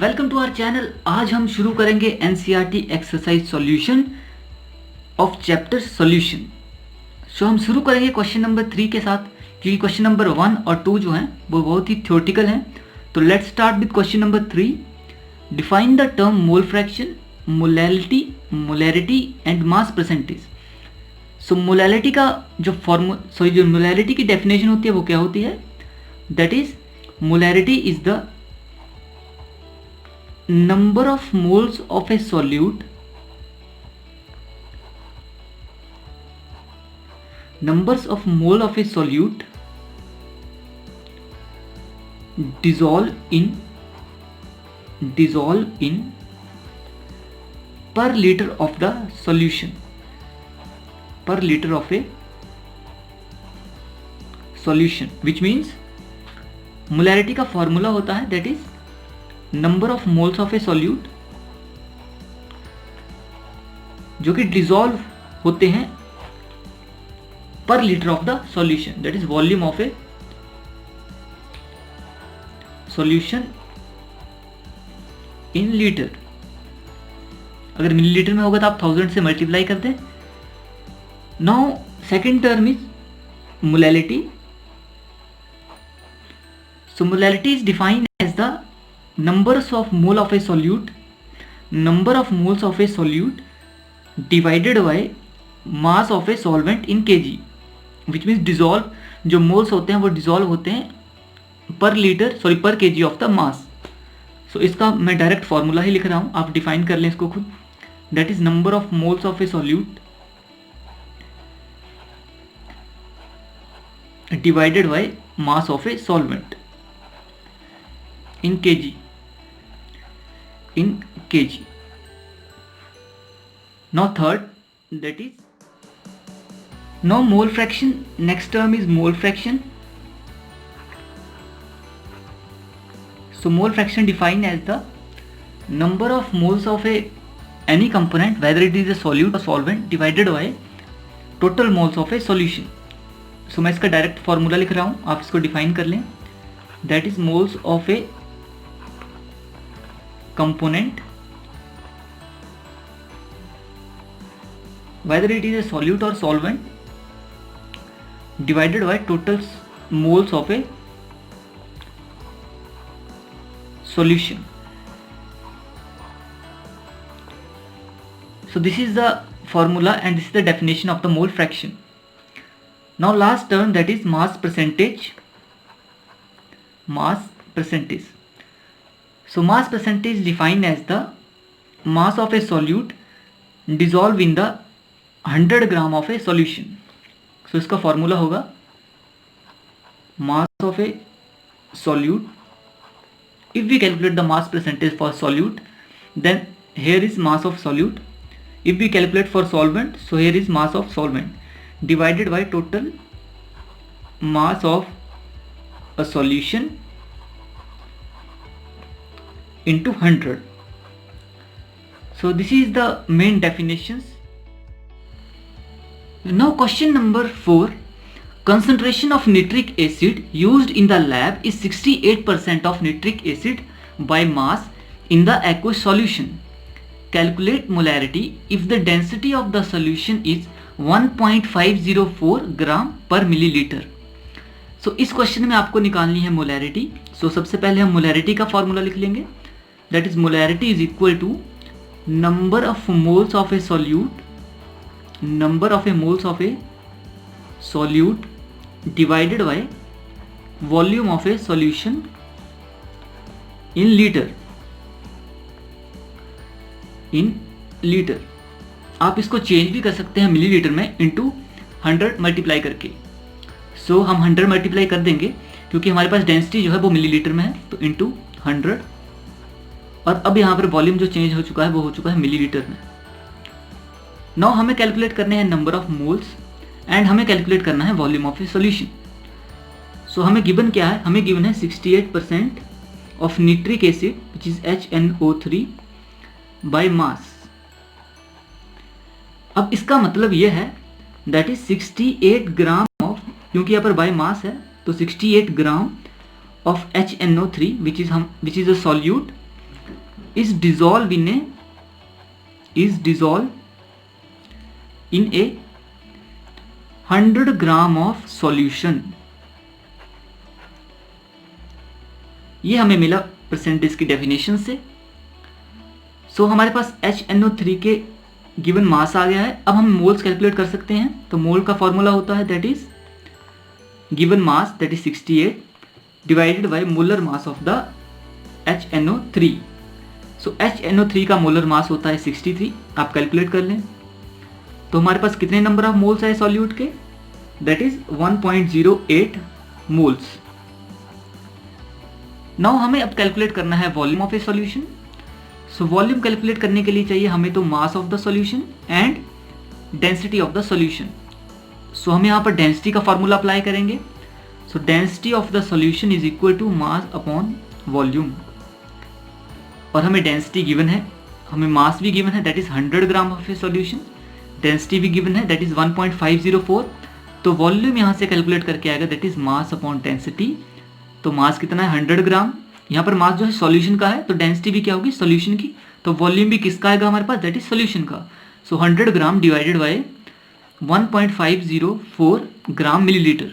Welcome to our channel. आज हम शुरू करेंगे NCERT exercise solution of chapter solution. So हम शुरू करेंगे क्वेश्चन नंबर 3 के साथ, क्योंकि क्वेश्चन नंबर 1 और 2 जो हैं वो बहुत ही थ्योरेटिकल हैं। तो let's start with question number 3। Define the term mole fraction, molality, molarity and mass percentage. So molality का जो जो मोलैलिटी की डेफिनेशन होती है वो क्या होती है? That is molarity is the number of moles of a solute numbers of mole of a solute dissolve in per liter of the solution, per liter of a solution, which means molarity का formula होता है that is number of moles of a solute जो कि dissolve होते हैं per litre of the solution, that is volume of a solution in litre. अगर millilitre में होगा तो आप 1000 से मल्टीप्लाई कर दें। Now second term is molality. So molality is defined as the numbers of mole of a solute, number of moles of a solute divided by mass of a solvent in kg, which means dissolve, जो moles होते हैं वो dissolve होते हैं पर kg of the mass। so इसका मैं direct formula ही लिख रहा हूँ, आप डिफाइन कर लें इसको खुद। that is number of moles of a solute divided by mass of a solvent in kg, now third, that is now mole fraction. Next term is mole fraction. So mole fraction defined as the number of moles of any component, whether it is a solute or solvent, divided by total moles of a solution. So मैं इसका direct formula लिख रहा हूँ, आप इसको define कर लें। that is moles of a component, whether it is a solute or solvent, divided by total moles of a solution. So this is the formula and this is the definition of the mole fraction. Now last term, that is mass percentage. Mass percentage. So mass percentage defined as the mass of a solute dissolved in the 100 gram of a solution. So इसका formula होगा mass of a solute. If we calculate the mass percentage for solute, then here is mass of solute. If we calculate for solvent, so here is mass of solvent divided by total mass of a solution into 100. So this is the main definitions. Now question number 4. Concentration of nitric acid used in the lab is 68% of nitric acid by mass in the aqueous solution. Calculate molarity if the density of the solution is 1.504 gram per milliliter. So इस question में आपको निकालनी है molarity. सो सबसे पहले हम molarity का formula लिख लेंगे। That is molarity is equal to number of moles of a solute, number of a moles of a solute divided by volume of a solution in liter. in liter आप इसको change भी कर सकते हैं millilitre में into 100 multiply करके। सो हम 100 multiply कर देंगे क्योंकि हमारे पास डेंसिटी जो है वो मिलीलीटर में है, तो इंटू 100। और अब यहाँ पर वॉल्यूम जो चेंज हो चुका है वो हो चुका है मिलीलीटर में। नाउ हमें कैलकुलेट करने हैं नंबर ऑफ मोल्स एंड हमें कैलकुलेट करना है volume of a solution. So हमें गिवन क्या है? हमें गिवन है 68% of nitric acid which is HNO3 by mass. अब इसका मतलब ये है दैट इज 68 ग्राम ऑफ, क्योंकि यहाँ पर बाय मास है तो 68 ग्राम of HNO3 which is a solute is dissolved in a 100 gram of solution. ये हमें मिला परसेंटेज की डेफिनेशन से। सो हमारे पास HNO3 के गिवन मास आ गया है। अब हम मोल्स कैलकुलेट कर सकते हैं। तो मोल का फॉर्मूला होता है that is given mass that is 68 divided by molar mass of the HNO3। So HNO3 का मोलर मास होता है 63। आप कैलकुलेट कर लें। तो हमारे पास कितने नंबर ऑफ मोल्स है सॉल्यूट के, दैट इज 1.08 मोल्स। नाउ हमें अब कैलकुलेट करना है volume of a solution. So volume calculate करने के लिए चाहिए हमें तो mass of the solution and density of the solution. So हम यहाँ पर डेंसिटी का फॉर्मूला अप्लाई करेंगे। So density of the solution is equal to mass upon volume. और हमें डेंसिटी गिवन है, हमें मास भी गिवन है that is 100 gram of a solution, density भी गिवन है दैट इज 1.504। तो वॉल्यूम यहाँ से कैलकुलेट करके आएगा that is mass upon density. तो मास कितना है 100 ग्राम, यहाँ पर मास जो है सॉल्यूशन का है तो डेंसिटी भी क्या होगी सॉल्यूशन की। तो वॉल्यूम भी किसका आएगा हमारे पास, दैट इज सॉल्यूशन का। सो 100 ग्राम डिवाइडेड बाय 1.504 ग्राम मिलीलीटर,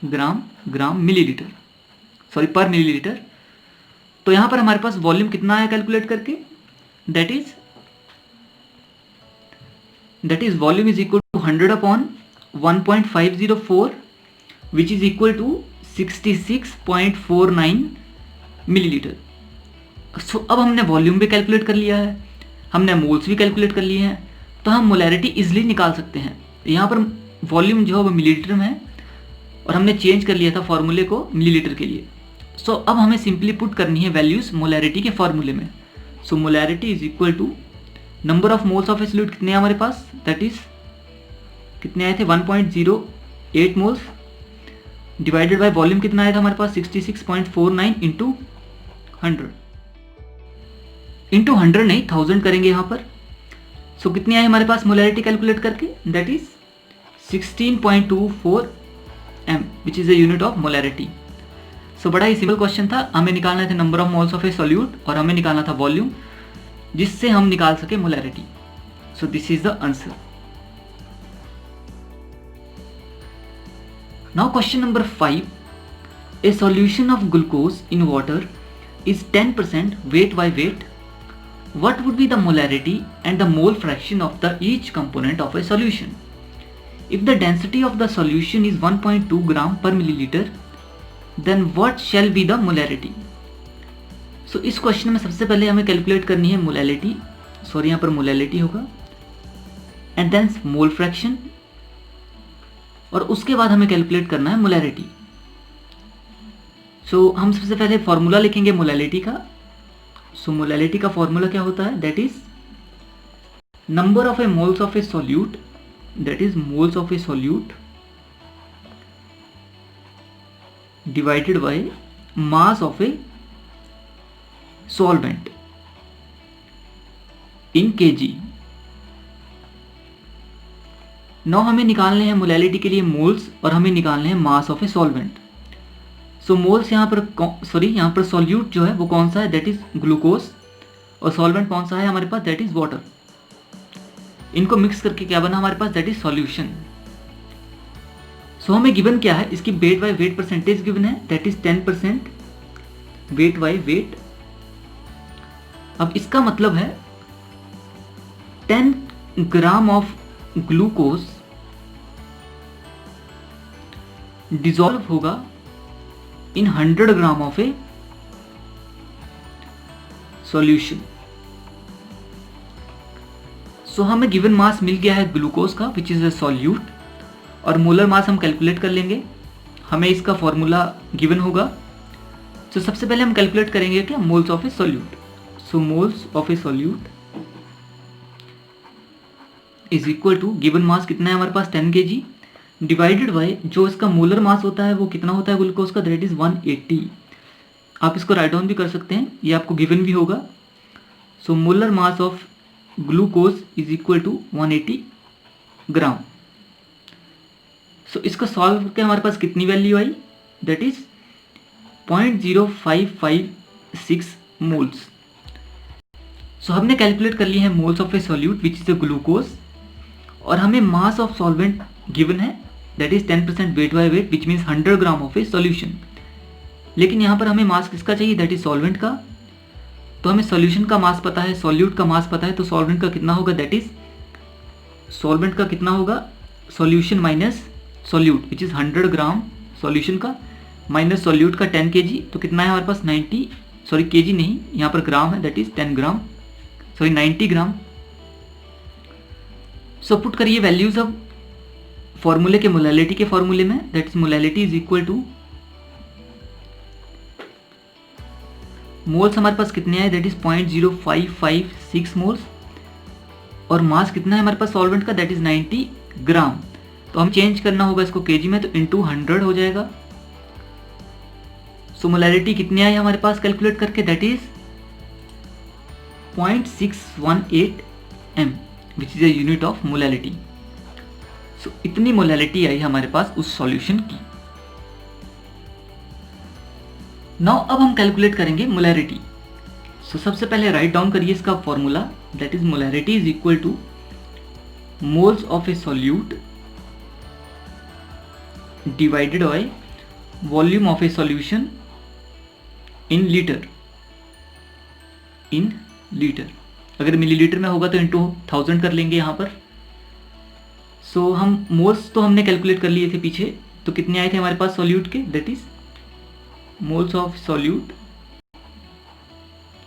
ग्राम मिलीलीटर, सॉरी पर मिलीलीटर। तो यहाँ पर हमारे पास वॉल्यूम कितना है कैलकुलेट करके, that is volume is equal to 100 upon 1.504 which is equal to 66.49 millilitre. So अब हमने वॉल्यूम भी कैलकुलेट कर लिया है, हमने मोल्स भी कैलकुलेट कर लिए हैं, तो हम मोलैरिटी इजिली निकाल सकते हैं। यहाँ पर वॉल्यूम जो है वो मिलीलीटर में है और हमने चेंज कर लिया था फॉर्मूले को मिलीलीटर के लिए। सो अब हमें सिंपली पुट करनी है वैल्यूज मोलैरिटी के फॉर्मूले में। So molarity is equal to number of moles of a solute कितने हैं हमारे पास, दैट इज कितने आए थे 1.08 मोल्स डिवाइडेड बाय वॉल्यूम कितना आया था हमारे पास 66.49 इंटू 100 नहीं 1000 करेंगे यहाँ पर। सो कितनी आई हमारे पास मोलैरिटी कैलकुलेट करके, that is 16.24 m which is the unit of molarity. So बड़ा ही सिंपल क्वेश्चन था, हमें निकालना था number of moles of a solute और हमें निकालना था वॉल्यूम जिससे हम निकाल सके molarity. So this is the answer. Now question number 5. A solution of glucose in water is 10% weight by weight. What would be the molarity and the mole fraction of the each component of a solution? If the density of the solution is 1.2 gram per milliliter, then what shall be the molarity? So इस question में सबसे पहले हमें calculate करनी है molarity, sorry यहाँ पर molarity होगा, एंड देन मोल फ्रैक्शन, और उसके बाद हमें कैलकुलेट करना है मोलैरिटी। सो हम सबसे पहले फॉर्मूला लिखेंगे मोलैरिटी का। सो मोलैरिटी का फॉर्मूला क्या होता है, that is number of A moles of a solute, that is moles of a solute divided by mass of a solvent in kg। नौ हमें निकालने हैं मोलैरिटी के लिए मोल्स और हमें निकालने हैं mass of a solvent. So moles यहाँ पर सॉल्यूट जो है वो कौन सा है, दैट इज ग्लूकोज, और सॉल्वेंट कौन सा है हमारे पास, दैट इज वाटर। इनको मिक्स करके क्या बना हमारे पास, दैट इज सॉल्यूशन। सो हमें गिवन क्या है, इसकी weight by weight percentage given है that is 10% weight by weight. अब इसका मतलब है 10 ग्राम ऑफ ग्लूकोज डिसॉल्व होगा इन 100 gram of a solution. So हमें गिवन मास मिल गया है ग्लूकोज का विच इज अ सॉल्यूट, और मोलर मास हम कैलकुलेट कर लेंगे, हमें इसका फॉर्मूला गिवन होगा। सो सबसे पहले हम कैलकुलेट करेंगे क्या, moles of a solute. So moles of a solute is equal to given mass कितना है हमारे पास 10 kg डिवाइडेड बाय जो इसका मोलर मास होता है वो कितना होता है ग्लूकोज का, दैट इज 180। आप इसको राइट डाउन भी कर सकते हैं, ये आपको गिवन भी होगा। So molar mass of glucose is equal to 180 gram. So इसका सॉल्व करके हमारे पास कितनी वैल्यू आई, दैट इज 0.0556 मोल्स। सो हमने कैलकुलेट कर लिए हैं moles of a solute which is a glucose, और हमें मास ऑफ सॉल्वेंट गिवन है that is 10% weight by weight which means 100 gram of a solution. लेकिन यहाँ पर हमें मास किसका चाहिए, दैट इज सॉल्वेंट का। तो हमें सॉल्यूशन का मास पता है, सॉल्यूट का मास पता है, तो सॉल्वेंट का कितना होगा, दैट इज सॉल्वेंट का कितना होगा, solution minus solute which is 100 gram solution का माइनस सॉल्यूट का 10 kg, तो कितना है हमारे पास 90, सॉरी केजी नहीं, यहाँ पर ग्राम है, that is 10 gram, sorry 90 gram. So put करिए वैल्यूज अब फॉर्मूले के मोलैलिटी के फॉर्मूले में, that is molality is equal to moles हमारे पास कितने आए, दैट इज 0.0556 मोल्स, और मास कितना है हमारे पास सॉल्वेंट का, दैट इज 90 ग्राम। तो हम चेंज करना होगा इसको केजी में, तो इंटू 100 हो जाएगा। सो मोलैलिटी कितनी आई हमारे पास कैलकुलेट करके, that is 0.618 m which is a unit of molality. So इतनी मोलैलिटी आई हमारे पास उस सॉल्यूशन की। नाउ अब हम कैलकुलेट करेंगे मोलैरिटी। सो सबसे पहले राइट डाउन करिए इसका formula, that is molarity is equal to moles of a solute divided by volume of a solution in litre, अगर मिलीलीटर में होगा तो इंटू 1000 कर लेंगे यहाँ पर। सो हम मोल्स तो हमने कैलकुलेट कर लिए थे पीछे, तो कितने आए थे हमारे पास सॉल्यूट के, that is moles of solute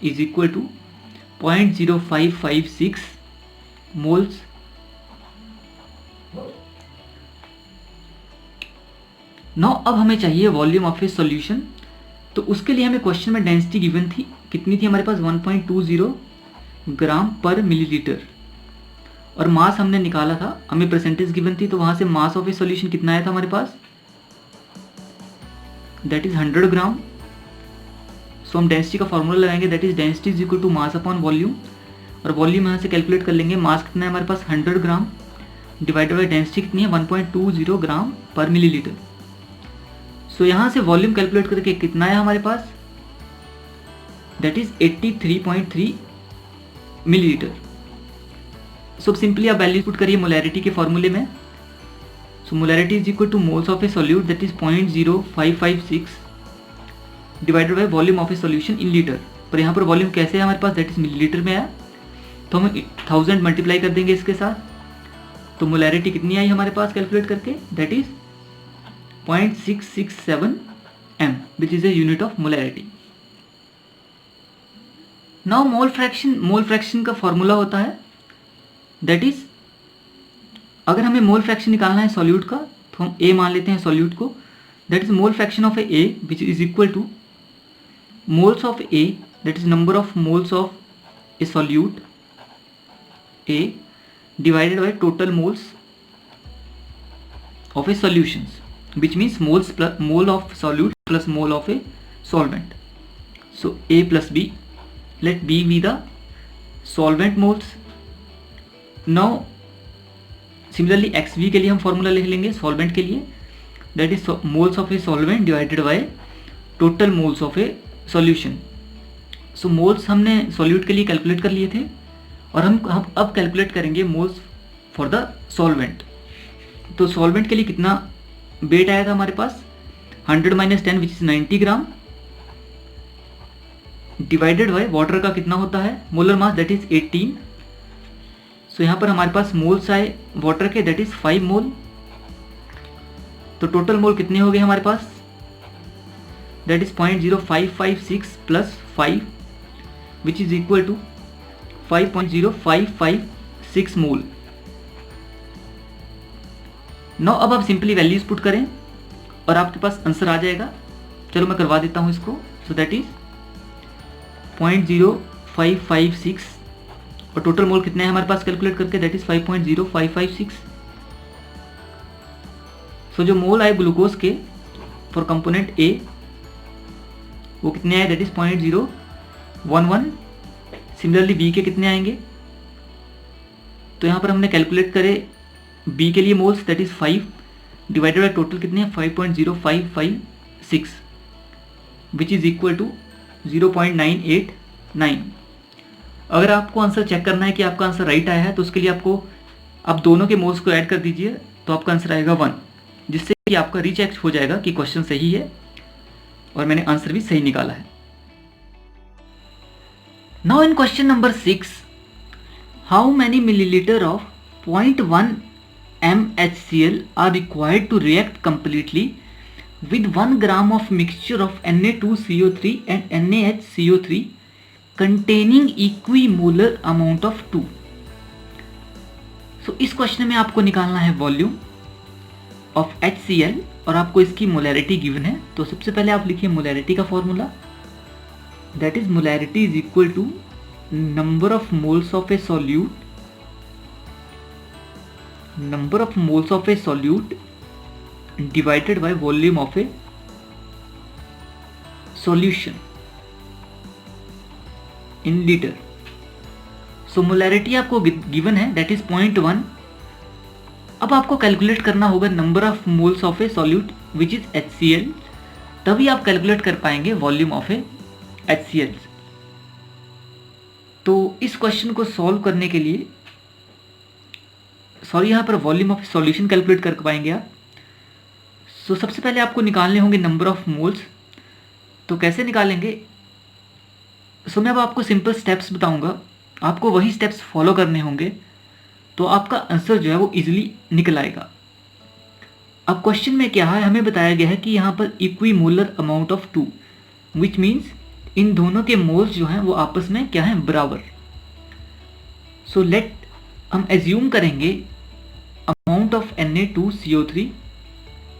is equal to 0.0556 moles now अब हमें चाहिए वॉल्यूम ऑफ ए सॉल्यूशन। तो उसके लिए हमें क्वेश्चन में डेंसिटी गिवन थी, कितनी थी हमारे पास 1.20 ग्राम पर मिलीलीटर, और मास हमने निकाला था, हमें परसेंटेज गिवन थी, तो वहां से मास ऑफ ए सॉल्यूशन कितना आया था हमारे पास, दैट इज 100 ग्राम। सो हम डेंसिटी का फॉर्मूला लगाएंगे, that is density is equal to mass upon volume, और वॉल्यूम यहाँ से कैलकुलेट कर लेंगे, मास कितना है हमारे पास 100 ग्राम डिवाइडेड बाई डेंसिटी कितनी है 1.20 ग्राम पर मिलीलीटर। सो यहाँ से वॉल्यूम कैलकुलेट करके कितना है हमारे पास, that is 83.3 millilitre. So simply आप वैल्यू पुट करिए मोलैरिटी के फॉर्मूले में। So molarity is equal to moles of a solute that is 0.0556 divided by volume of a solution in litre, पर यहाँ पर वॉल्यूम कैसे है हमारे पास, दैट इज मिलीलीटर में आया, तो हम 1000 मल्टीप्लाई कर देंगे इसके साथ, तो मोलैरिटी कितनी आई हमारे पास कैलकुलेट करके, that is 0.667 m which is a unit of molarity. Now mole fraction का फॉर्मूला होता है, दैट इज अगर हमें मोल फ्रैक्शन निकालना है सॉल्यूट का, तो हम A मान लेते हैं सॉल्यूट को, that is mole fraction of A which is equal to moles of A, that is number of moles of a solute A divided by total moles of a solutions, which means moles plus mole of solute plus mole of a solvent. So A plus B, let B be the solvent moles. Now similarly XV के लिए हम formula लिख लेंगे solvent के लिए, that is moles of a solvent divided by total moles of a solution. So moles हमने solute के लिए कैलकुलेट कर लिए थे, और हम अब कैलकुलेट करेंगे मोल्स फॉर द सॉल्वेंट। तो सॉल्वेंट के लिए कितना वेट आया था हमारे पास, 100 minus 10 which is 90 gram divided by water का कितना होता है molar mass, that is 18। So यहाँ पर हमारे पास मोल्स आए वाटर के, दैट इज 5 मोल, तो टोटल मोल कितने हो गए हमारे पास, that is 0.0556 plus 5 which is equal to 5.0556 mole. Now अब आप सिंपली वैल्यूज पुट करें और आपके पास आंसर आ जाएगा। चलो मैं करवा देता हूं इसको। सो दैट इज 0.0556 और टोटल मोल कितने हैं हमारे पास कैलकुलेट करके, दैट इज 5.0556। सो जो मोल आए ग्लूकोज के फॉर कंपोनेंट ए वो कितने आए, दैट इज 0.011। सिमिलरली बी के कितने आएंगे, तो यहाँ पर हमने कैलकुलेट करे बी के लिए moles, that is 5 divided by total कितने हैं 5.0556 विच इज इक्वल टू 0.989। अगर आपको आंसर चेक करना है कि आपका आंसर राइट आया है तो उसके लिए आपको आप दोनों के मोल्स को ऐड कर दीजिए, तो आपका आंसर आएगा 1, जिससे कि आपका रीचेक हो जाएगा कि क्वेश्चन सही है और मैंने आंसर भी सही निकाला है। Now in question number 6, how many millilitre of 0.1 mHCl are required to react completely with 1 gram of mixture of Na2CO3 and NaHCO3 containing equimolar amount of 2। सो इस क्वेश्चन में आपको निकालना है वॉल्यूम ऑफ HCl और आपको इसकी मोलैरिटी गिवन है। तो सबसे पहले आप लिखिए मोलैरिटी का formula, that is molarity is equal to number of moles of a solute, number of moles of a solute divided by volume of a solution in liter। So molarity आपको given है that is 0.1। अब आपको calculate करना होगा number of moles of a solute which is HCl, तभी आप calculate कर पाएंगे वॉल्यूम ऑफ ए HCl। तो इस क्वेश्चन को सॉल्व करने के लिए यहाँ पर वॉल्यूम ऑफ सॉल्यूशन कैलकुलेट कर पाएंगे आप। सो सबसे पहले आपको निकालने होंगे नंबर ऑफ मोल्स। तो कैसे निकालेंगे? सो मैं अब आपको सिंपल स्टेप्स बताऊंगा, आपको वही स्टेप्स फॉलो करने होंगे, तो आपका आंसर जो है वो इजीली निकल आएगा। अब क्वेश्चन में क्या है, हमें बताया गया है कि यहाँ पर equimolar amount of 2, which means in दोनों के मोल्स जो हैं वो आपस में क्या है, बराबर। सो लेट हम एज्यूम करेंगे amount of Na2CO3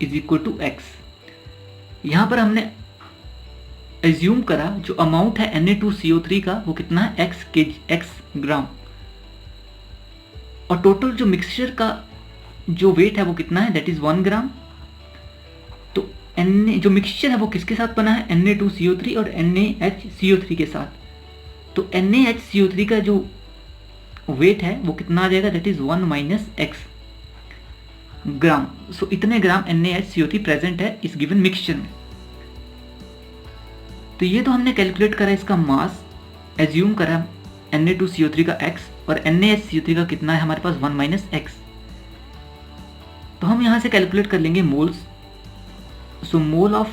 is equal to x। यहाँ पर हमने एज्यूम करा जो अमाउंट है Na2CO3 का वो कितना है, x ग्राम, और टोटल जो मिक्सचर का जो वेट है वो कितना है, दैट इज 1 ग्राम। तो जो मिक्सचर है वो किसके साथ बना है, Na2CO3 और NaHCO3 के साथ। तो NaHCO3 का जो वेट है वो कितना आ जाएगा, that is 1 minus x gram. So इतने ग्राम NaHCO3 प्रेजेंट है इस गिवन मिक्सचर में। तो ये तो हमने कैलकुलेट करा इसका मास, एज्यूम करा Na2CO3 का x और NaHCO3 का कितना है हमारे पास 1 माइनस x। तो हम यहां से कैलकुलेट कर लेंगे moles. So mole of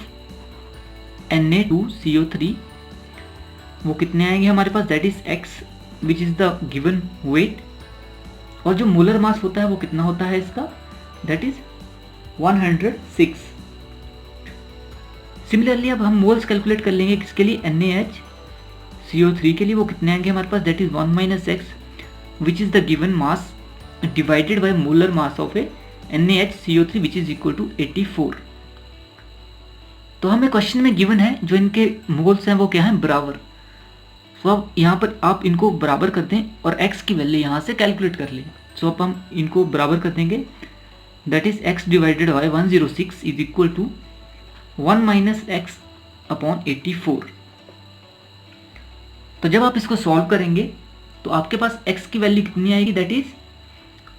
Na2CO3 वो कितने आएंगे हमारे पास, that is x which is the given weight, और जो मोलर मास होता है वो कितना होता है इसका, दैट इज 106। सिमिलरली अब हम मोल्स कैलकुलेट कर लेंगे किसके लिए, NaHCO3 के लिए, वो कितने आएंगे हमारे पास, that is 1 minus x which is the given mass divided by molar mass of a NaHCO3 which is equal to 84। तो हमें क्वेश्चन में गिवन है जो इनके मोल्स हैं वो क्या है, बराबर। सो अब यहाँ पर आप इनको बराबर कर दें और x की वैल्यू यहाँ से कैलकुलेट कर लें। सो अब हम इनको बराबर कर देंगे, that is x divided by 106 is equal to 1 minus x upon 84। तो जब आप इसको सॉल्व करेंगे तो आपके पास x की वैल्यू कितनी आएगी, दैट इज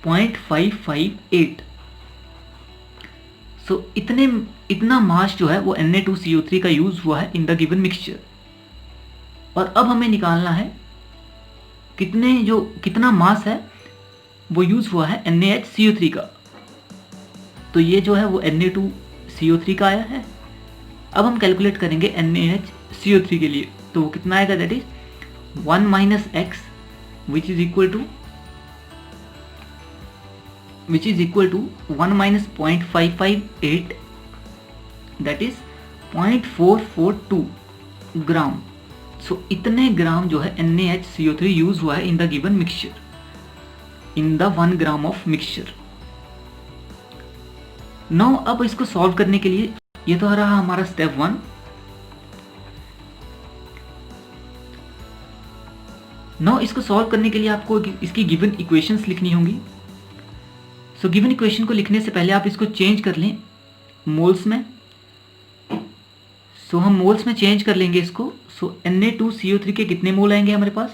0.558। सो इतना मास जो है वो Na2CO3 का यूज हुआ है इन द गिवन मिक्सचर। और अब हमें निकालना है कितना मास है वो यूज हुआ है NaHCO3 का। तो ये जो है वो Na2CO3 का आया है। अब हम कैलकुलेट करेंगे NaHCO3 के लिए, तो वो कितना आएगा, that is 1 minus x which is equal to 1 minus 0.558 that is 0.442 gram. So इतने ग्राम जो है NaHCO3 यूज हुआ है in the given mixture, in the 1 gram of mixture. Now अब इसको सॉल्व करने के लिए ये तो रहा हमारा स्टेप 1। नाउ इसको सॉल्व करने के लिए आपको इसकी गिवन इक्वेशंस लिखनी होंगी। सो गिवन इक्वेशन को लिखने से पहले आप इसको चेंज कर लें मोल्स में। सो हम मोल्स में चेंज कर लेंगे इसको। सो Na2CO3 के कितने मोल आएंगे हमारे पास,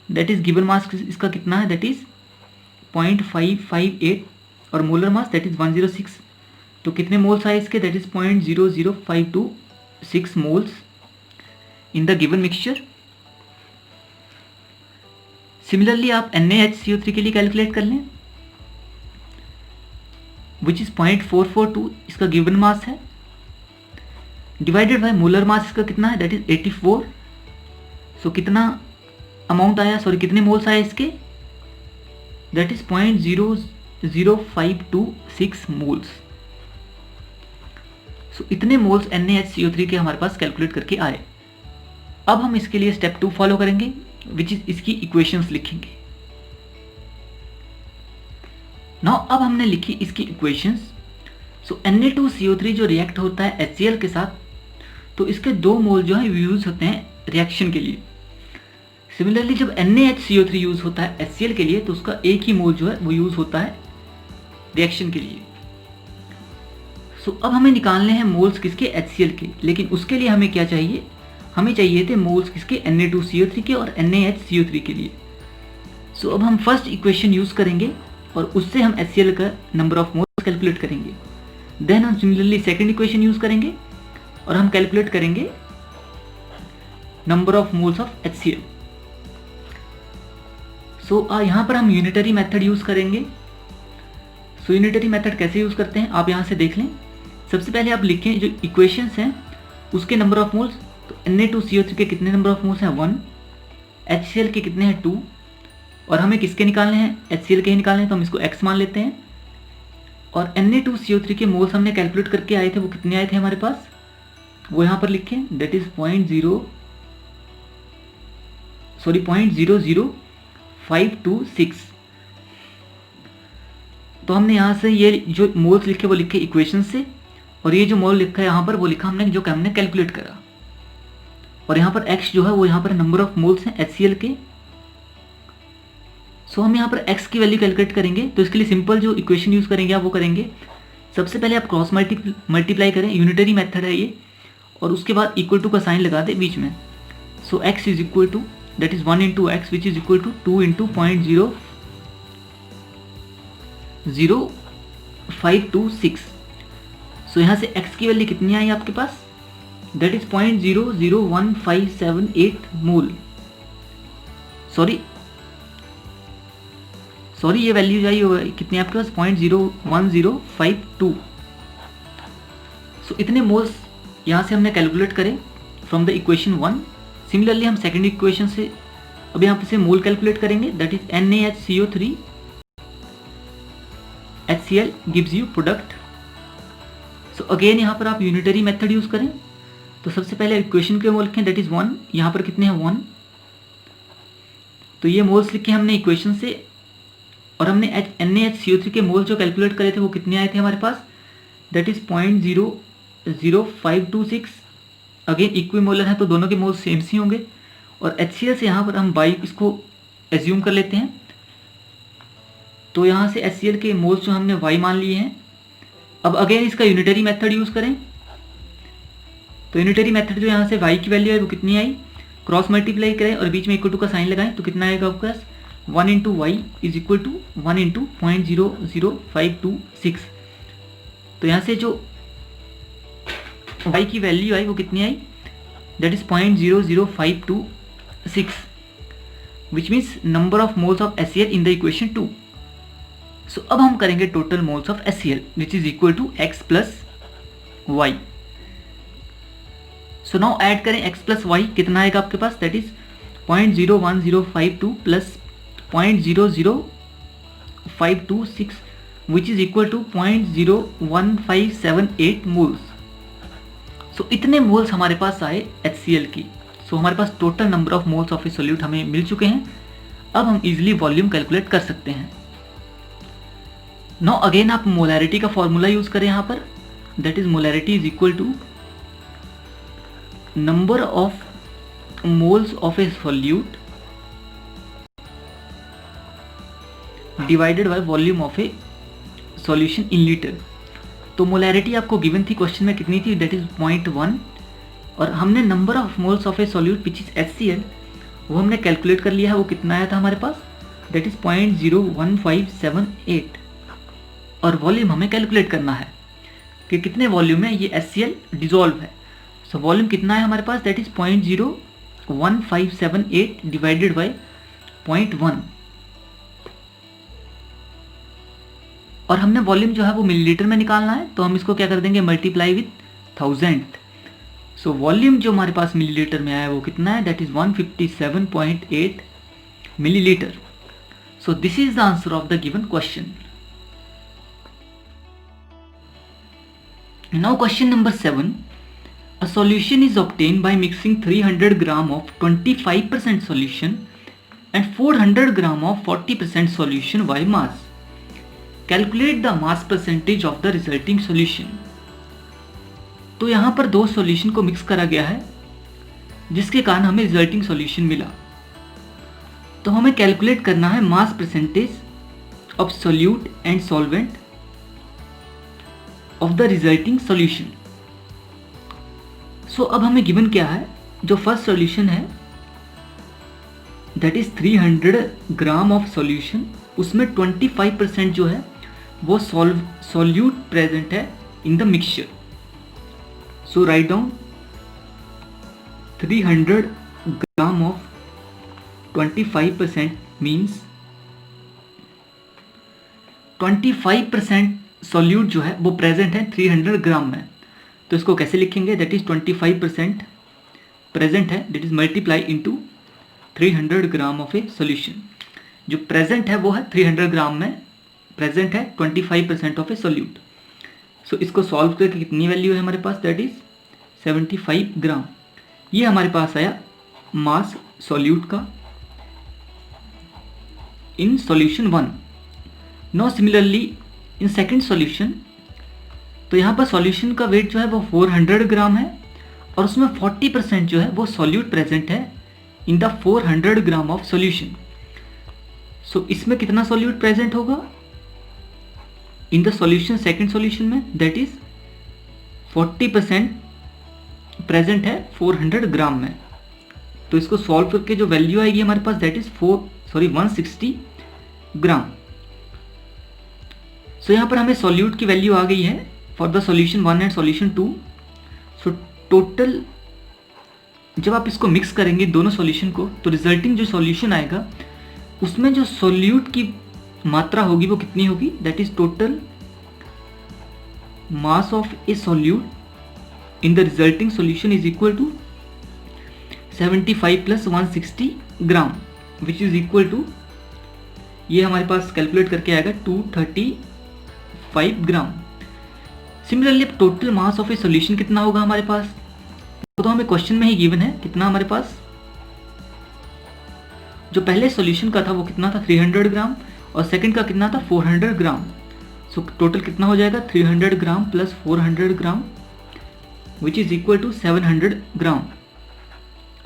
दैट इज गिवन मास इसका कितना है, दैट इज 0.558 और मोलर मास दैट इज 106। तो कितने मोल्स आए इसके, that is 0.00526 moles in the given mixture. Similarly आप NaHCO3 के लिए कैलकुलेट कर लें, विच इज 0.442, इसका गिवन मास है, डिवाइडेड बाय मोलर मास इसका कितना है, दैट इज 84। सो कितना अमाउंट आया, सॉरी कितने मोल्स आए इसके, दैट इज 0.00526 मोल्स। सो इतने मोल्स NaHCO3 के हमारे पास कैलकुलेट करके आए। अब हम इसके लिए स्टेप 2 फॉलो करेंगे, विच इज इसकी इक्वेशंस लिखेंगे। नाउ अब हमने लिखी इसकी इक्वेशंस। सो Na2CO3 जो रिएक्ट होता है HCl के साथ, तो इसके 2 मोल जो है यूज होते हैं रिएक्शन के लिए। सिमिलरली जब NaHCO3 यूज होता है HCl के लिए, तो उसका एक ही मोल जो है वो यूज होता है रिएक्शन के लिए। सो अब हमें निकालने हैं मोल्स किसके, HCl के, लेकिन उसके लिए हमें क्या चाहिए, हमें चाहिए थे मोल्स किसके, Na2CO3 के और NaHCO3 के लिए। सो अब हम फर्स्ट इक्वेशन यूज करेंगे और उससे हम HCl का नंबर ऑफ मोल्स कैलकुलेट करेंगे। देन हम सिमिलरली सेकंड इक्वेशन यूज करेंगे और हम कैलकुलेट करेंगे number of moles of HCl। सो यहाँ पर हम यूनिटरी मेथड यूज करेंगे। सो यूनिटरी मेथड कैसे यूज करते हैं आप यहाँ से देख लें। सबसे पहले आप लिखें जो इक्वेशंस हैं उसके नंबर ऑफ मोल्स। तो Na2CO3 के कितने नंबर ऑफ मोल्स हैं, 1, HCl के कितने हैं, 2, और हमें किसके निकालने हैं, HCl के ही निकालने हैं, तो हम इसको x मान लेते हैं। और Na2CO3 के मोल्स हमने कैलकुलेट करके आए थे, वो कितने आए थे हमारे पास, वो यहाँ पर लिखें, दैट इज 0.00526। तो हमने यहाँ से ये जो मोल्स लिखे वो लिखे इक्वेशन से, और ये जो मोल लिखा है यहाँ पर वो लिखा हमने जो हमने कैलकुलेट करा। और यहाँ पर x जो है वो यहाँ पर नंबर ऑफ मोल्स हैं HCl के। सो हम यहाँ पर x की वैल्यू कैलकुलेट करेंगे। तो इसके लिए सिंपल जो इक्वेशन यूज करेंगे आप वो करेंगे, सबसे पहले आप क्रॉस मल्टीप्लाई करें, यूनिटरी मेथड है ये, और उसके बाद इक्वल टू का साइन लगा दे बीच में। So x is equal to that is 1 into x which is equal to 2 into 0.00526। सो यहाँ से x की वैल्यू कितनी आई आपके पास, दैट इज 0.00157 मोल। सॉरी ये वैल्यू आई होगा कितनी आपके पास, 0.01052। सो इतने मोल्स यहाँ से हमने कैलकुलेट करें फ्रॉम द इक्वेशन 1। सिमिलरली हम सेकेंड इक्वेशन से अब यहाँ से मोल कैलकुलेट करेंगे, that is NaHCO3 HCl gives you product. So again यहाँ पर आप यूनिटरी मेथड यूज करें। तो सबसे पहले इक्वेशन के मोल लिखें, दैट इज 1, यहाँ पर कितने हैं 1। तो ये मोल्स लिखे हमने इक्वेशन से, और हमने NaHCO3 के मोल जो कैलकुलेट करे थे वो कितने आए थे हमारे पास, दैट इज 0.00526। अगेन इक्विमोलर है तो दोनों के मोल्स सेम ही होंगे। और HCl से यहाँ पर हम बाई इसको एज्यूम कर लेते हैं। तो यहाँ से HCl के मोल्स जो हमने y मान लिए हैं। अब अगेन इसका यूनिटरी मेथड यूज करें। तो यूनिटरी मेथड जो यहाँ से y की वैल्यू है वो कितनी आई, क्रॉस मल्टीप्लाई करें और बीच में इक्वल टू का साइन लगाएं, तो कितना आएगा आपके पास, 1 into y is equal to 1 into 0.00526। तो यहाँ से जो y की वैल्यू आई वो कितनी आई, that is 0.00526, which means number of moles of HCl in the equation 2। So अब हम करेंगे total moles of HCl which is equal to x plus y. So now add करें x प्लस वाई, कितना आएगा आपके पास, that is 0.01052 plus 0.00526 which is equal to 0.01578 moles. So इतने moles हमारे पास आए HCl की। सो हमारे पास total number of moles of a solute हमें मिल चुके हैं। अब हम इजीली वॉल्यूम कैलकुलेट कर सकते हैं। नाउ अगेन आप मोलैरिटी का फॉर्मूला यूज करें यहाँ पर, that is molarity is equal to number of moles of a solute divided by volume of a solution in litre. तो मोलैरिटी आपको गिवन थी क्वेश्चन में कितनी थी, दैट इज 0.1, और हमने number of moles of a solute which is HCl वो हमने कैलकुलेट कर लिया है, वो कितना आया था हमारे पास, दैट इज 0.01578। और वॉल्यूम हमें कैलकुलेट करना है कि कितने वॉल्यूम में ये HCl डिजोल्व है। सो वॉल्यूम कितना है हमारे पास, दैट इज 0.01578 डिवाइडेड बाय 0.1 और हमने वॉल्यूम जो है वो मिलीलीटर में निकालना है, तो हम इसको क्या कर देंगे, मल्टीप्लाई विथ 1000। सो वॉल्यूम जो हमारे पास मिलीलीटर में आया वो कितना है, that is 157.8 millilitre. So this is the answer of the given question. Now question number 7, a solution is obtained by mixing 300 gram of 25% solution and 400 gram of 40% solution by mass. Calculate the mass percentage of the resulting solution. तो यहाँ पर दो solution को mix करा गया है जिसके कारण हमें रिजल्टिंग सॉल्यूशन मिला। तो हमें कैलकुलेट करना है mass percentage of solute and solvent of the resulting solution. So अब हमें गिवन क्या है, जो फर्स्ट सॉल्यूशन है that is 300 gram of solution, उसमें 25% जो है वो सॉल्यूट प्रेजेंट है in the mixture. So right down 300 gram of 25% means 25% solute जो है वो प्रेजेंट है 300 ग्राम में। तो इसको कैसे लिखेंगे, दैट इज 25% प्रेजेंट है, that is multiply into 300 gram of a solution. जो प्रेजेंट है वो है 300 ग्राम में, प्रेजेंट है 25% ऑफ ए सॉल्यूट। सो इसको सॉल्व करके कितनी वैल्यू है हमारे पास, दैट इज 75 ग्राम। ये हमारे पास आया मास सॉल्यूट का in solution 1। Now similarly in second solution, तो यहाँ पर सॉल्यूशन का वेट जो है वो 400 ग्राम है और उसमें 40% जो है वो सॉल्यूट प्रेजेंट है in the 400 gram of solution. So इसमें कितना सॉल्यूट प्रेजेंट होगा in the solution, second solution में, दैट इज 40% प्रेजेंट है 400 ग्राम में। तो इसको सॉल्व करके जो वैल्यू आएगी हमारे पास, दैट इज 160 ग्राम। सो यहाँ पर हमें सॉल्यूट की वैल्यू आ गई है for the solution 1 and solution 2। So total जब आप इसको मिक्स करेंगे दोनों सॉल्यूशन को, तो रिजल्टिंग जो सॉल्यूशन आएगा उसमें जो सॉल्यूट की मात्रा होगी वो कितनी होगी, that is total mass of a solute in the resulting solution is equal to 75 plus 160 gram which is equal to, ये हमारे पास कैलकुलेट करके आएगा 235 ग्राम। सिमिलरली अब total mass of a solution कितना होगा हमारे पास, तो हमें क्वेश्चन में ही गिवन है कितना हमारे पास, जो पहले सॉल्यूशन का था वो कितना था 300 ग्राम और सेकंड का कितना था 400 ग्राम। सो टोटल कितना हो जाएगा 300 gram plus 400 gram which is equal to 700 gram.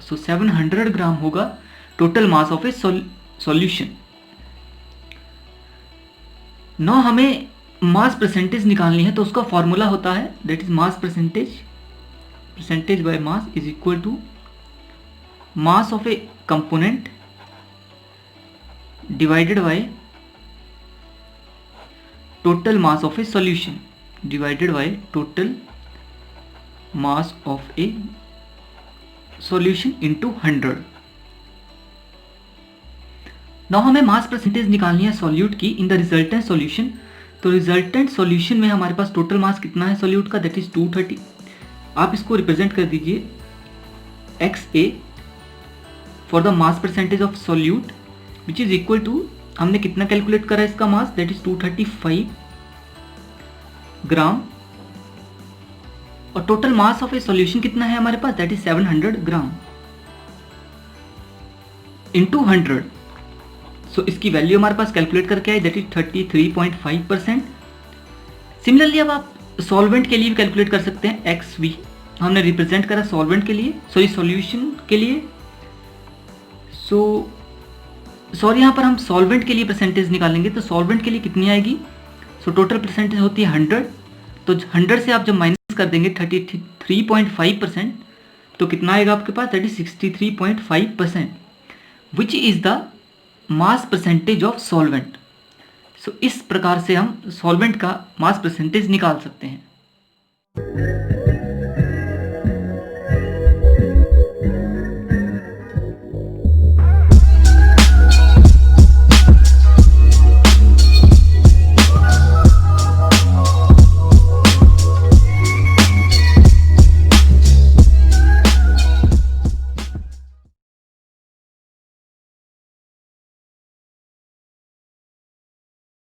So 700 gram होगा total mass of a solution. Now हमें मास परसेंटेज निकालनी है, तो उसका फॉर्मूला होता है that is mass percentage by mass is equal to mass of a component divided by total mass of a solution divided by total mass of a solution into 100। Now हमें mass percentage निकालनी है solute की in the resultant solution. तो resultant solution में हमारे पास total mass कितना है सॉल्यूट का, दैट इज 230। आप इसको रिप्रेजेंट कर दीजिए XA for the mass percentage of solute which is equal to, हमने कितना कैलकुलेट करा इसका मास, दैट इज 235 ग्राम और total mass of a solution कितना है हमारे पास, दैट इज 700 ग्राम इंटू 100। सो इसकी वैल्यू हमारे पास कैलकुलेट करके आई, दैट इज 33.5%। सिमिलरली अब आप सॉल्वेंट के लिए भी कैलकुलेट कर सकते हैं, XV हमने रिप्रेजेंट करा सॉल्वेंट के लिए, सॉरी सॉल्यूशन के लिए। सॉरी यहाँ पर हम सॉल्वेंट के लिए परसेंटेज निकालेंगे, तो सॉल्वेंट के लिए कितनी आएगी, सो टोटल परसेंटेज होती है 100, तो 100 से आप जब माइनस कर देंगे 33.5%, तो कितना आएगा आपके पास, that is 63.5%, which is the mass percentage of solvent. So इस प्रकार से हम सॉल्वेंट का मास परसेंटेज निकाल सकते हैं।